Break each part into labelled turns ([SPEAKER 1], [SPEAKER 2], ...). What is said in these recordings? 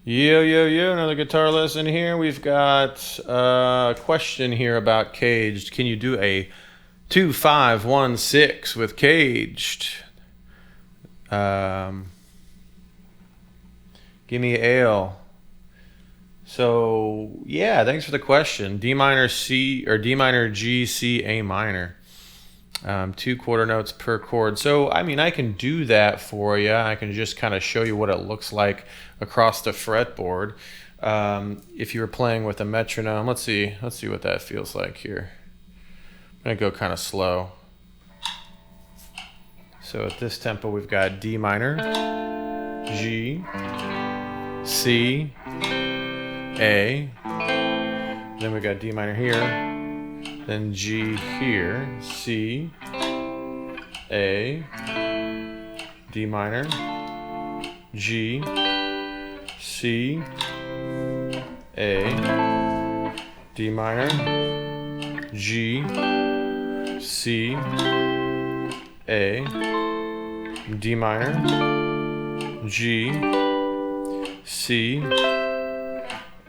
[SPEAKER 1] Yo, yo, yo, another guitar lesson here. We've got a question here about caged. Can you do a 2-5-1-6 with caged? Give me Ale. So, yeah, thanks for the question. D minor C, or D minor G, C, A minor. 2 quarter notes per chord. So, I mean, I can do that for you. I can just kind of show you what it looks like across the fretboard. If you were playing with a metronome, let's see what that feels like here. I'm gonna go kind of slow. So at this tempo, we've got D minor, G, C, A. Then we got D minor here. Then G here, C, A, D minor, G, C, A, D minor, G, C, A, D minor, G, C,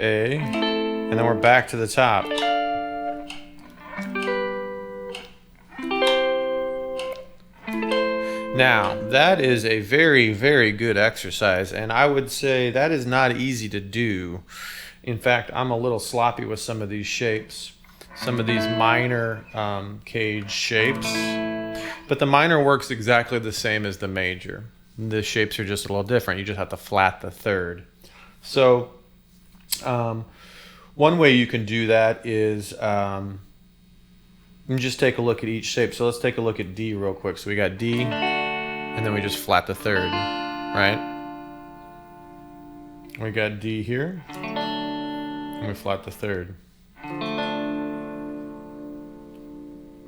[SPEAKER 1] A, and then we're back to the top. Now, that is a very, very good exercise, and I would say that is not easy to do. In fact, I'm a little sloppy with some of these shapes, some of these minor caged shapes, but the minor works exactly the same as the major. The shapes are just a little different. You just have to flat the third. So, one way you can do that is just take a look at each shape. So let's take a look at D real quick. So we got D, and then we just flat the third, right? We got D here, and we flat the third.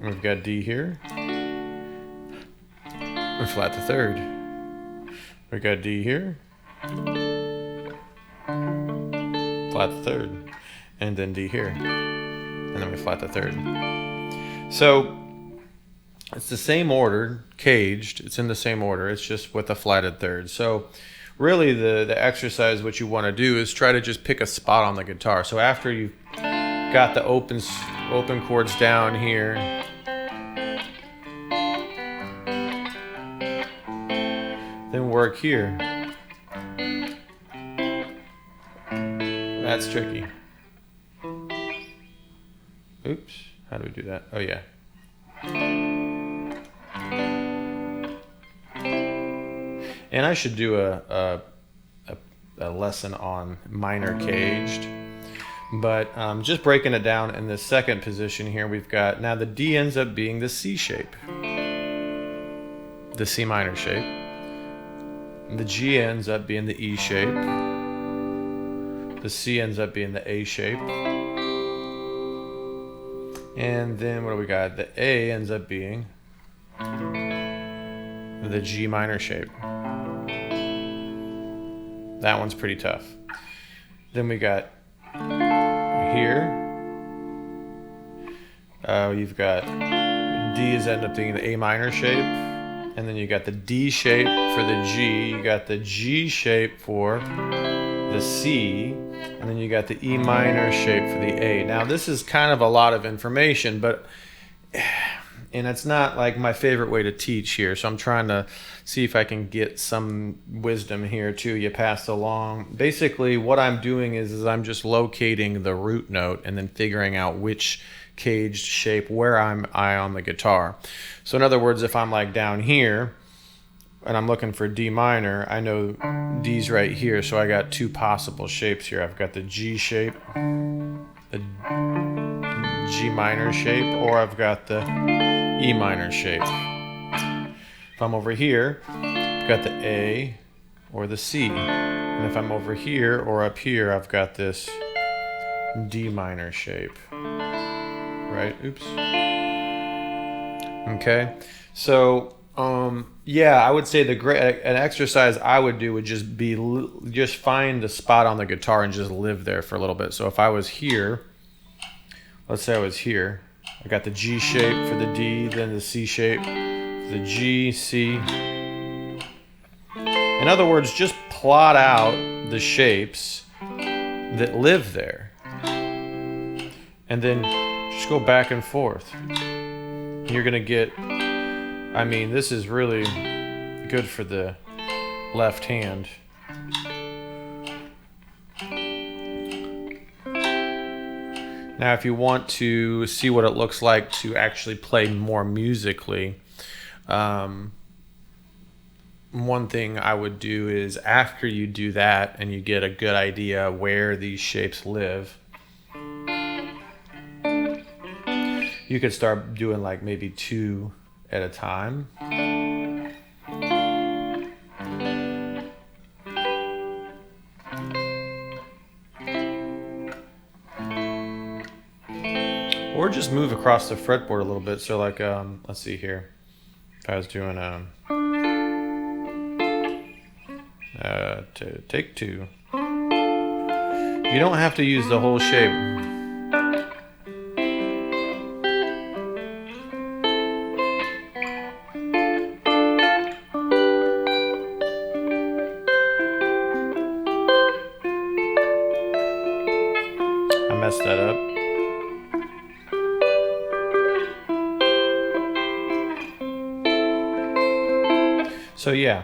[SPEAKER 1] We've got D here, we flat the third. We got D here, flat the third, and then D here, and then we flat the third. So it's the same order, caged, it's in the same order, it's just with a flatted third. So really the exercise, what you want to do is try to just pick a spot on the guitar. So after you've got the open chords down here, then work here. That's tricky. Oops, how do we do that? Oh yeah. And I should do a lesson on minor caged, but just breaking it down in the second position here, we've got, now the D ends up being the C shape, the C minor shape. The G ends up being the E shape. The C ends up being the A shape. And then what do we got? The A ends up being the G minor shape. That one's pretty tough. Then we got here, you've got D is end up being the A minor shape, and then you got the D shape for the G, you got the G shape for the C, and then you got the E minor shape for the A. Now this is kind of a lot of information, and it's not like my favorite way to teach here, so I'm trying to see if I can get some wisdom here to you passed along. Basically what I'm doing is I'm just locating the root note and then figuring out which caged shape where I on the guitar. So in other words, if I'm like down here and I'm looking for D minor, I know D's right here, so I got two possible shapes here. I've got the G shape, the G minor shape, or I've got the E minor shape. If I'm over here, I've got the A or the C. And if I'm over here or up here, I've got this D minor shape. Right? Oops. Okay. So, yeah, I would say an exercise I would do would just be just find the spot on the guitar and just live there for a little bit. So if I was here, let's say I was here, I got the G shape for the D, then the C shape, the G, C. In other words, just plot out the shapes that live there. And then just go back and forth. You're gonna get, I mean, this is really good for the left hand. Now, if you want to see what it looks like to actually play more musically, one thing I would do is after you do that and you get a good idea where these shapes live, you could start doing like maybe 2 at a time. Or just move across the fretboard a little bit. So like, let's see here. If I was doing take 2. You don't have to use the whole shape. I messed that up. So yeah,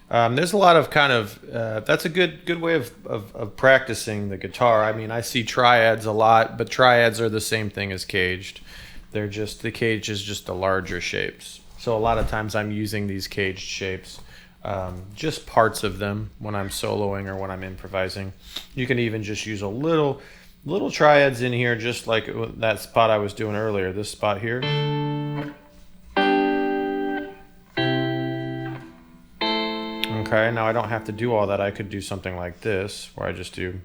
[SPEAKER 1] there's a lot of kind of, that's a good way of practicing the guitar. I mean, I see triads a lot, but triads are the same thing as caged. They're just, the caged is just the larger shapes. So a lot of times I'm using these caged shapes, just parts of them when I'm soloing or when I'm improvising. You can even just use a little triads in here, just like that spot I was doing earlier, this spot here. Okay, now I don't have to do all that. I could do something like this, where I just do.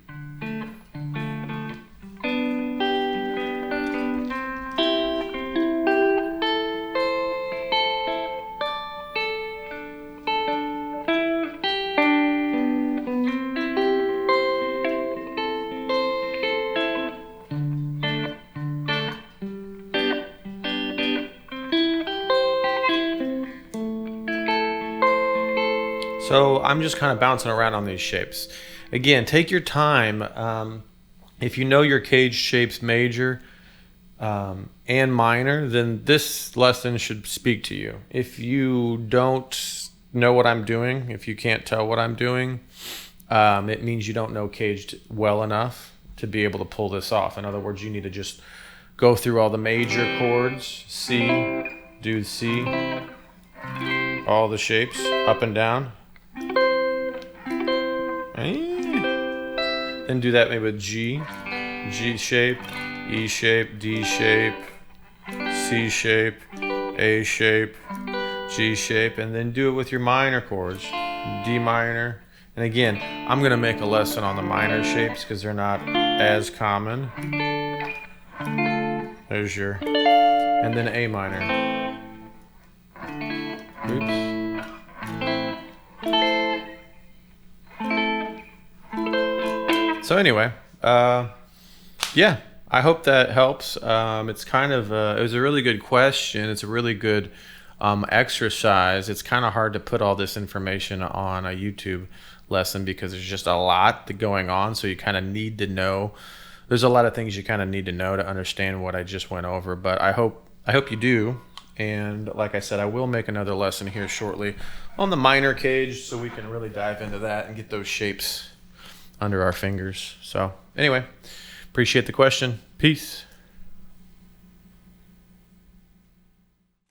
[SPEAKER 1] So I'm just kind of bouncing around on these shapes. Again, take your time. If you know your caged shapes major and minor, then this lesson should speak to you. If you don't know what I'm doing, if you can't tell what I'm doing, it means you don't know caged well enough to be able to pull this off. In other words, you need to just go through all the major chords, C, do C, all the shapes up and down. And do that maybe with G shape, E shape, D shape, C shape, A shape, G shape, and then do it with your minor chords, D minor. And again, I'm gonna make a lesson on the minor shapes because they're not as common. There's your, and then A minor. Oops. So anyway, yeah, I hope that helps. It's kind of, it was a really good question. It's a really good exercise. It's kind of hard to put all this information on a YouTube lesson because there's just a lot going on. So you kind of need to know, there's a lot of things you kind of need to know to understand what I just went over, but I hope you do. And like I said, I will make another lesson here shortly on the minor cage so we can really dive into that and get those shapes under our fingers. So anyway, appreciate the question. Peace.